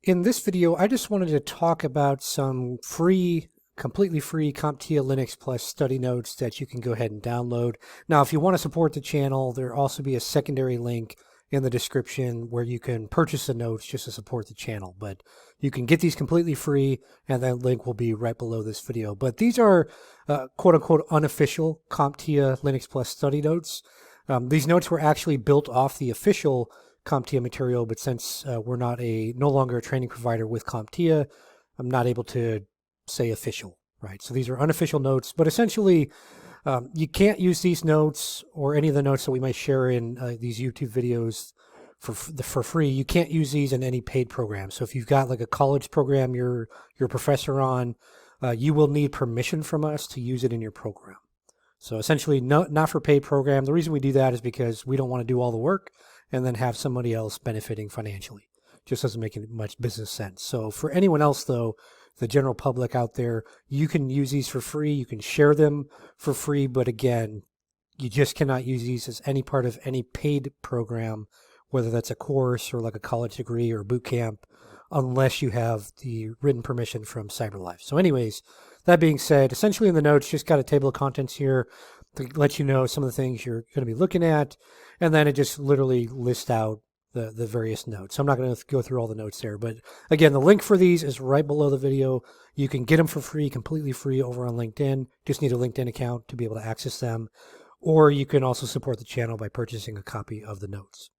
In this video, I just wanted to talk about some free, completely free CompTIA Linux Plus study notes that you can go ahead and download. Now, if you want to support the channel, there'll also be a secondary link in the description where you can purchase the notes just to support the channel. But you can get these completely free, and that link will be right below this video. But these are quote-unquote unofficial CompTIA Linux Plus study notes. These notes were actually built off the official CompTIA material, but since we're no longer a training provider with CompTIA, I'm not able to say official, right? So these are unofficial notes, but essentially you can't use these notes or any of the notes that we might share in these YouTube videos for free. You can't use these in any paid program. So if you've got like a college program you're a professor on, you will need permission from us to use it in your program. So essentially not for paid program. The reason we do that is because we don't want to do all the work and then have somebody else benefiting financially. Just doesn't make much business sense. So for anyone else though, the general public out there, you can use these for free. You can share them for free, but again, you just cannot use these as any part of any paid program, whether that's a course or like a college degree or boot camp, unless you have the written permission from CyberLife. So anyways, that being said, essentially in the notes, just got a table of contents here to let you know some of the things you're going to be looking at. And then it just literally lists out the various notes. So I'm not going to go through all the notes there. But again, the link for these is right below the video. You can get them for free, completely free over on LinkedIn. Just need a LinkedIn account to be able to access them. Or you can also support the channel by purchasing a copy of the notes.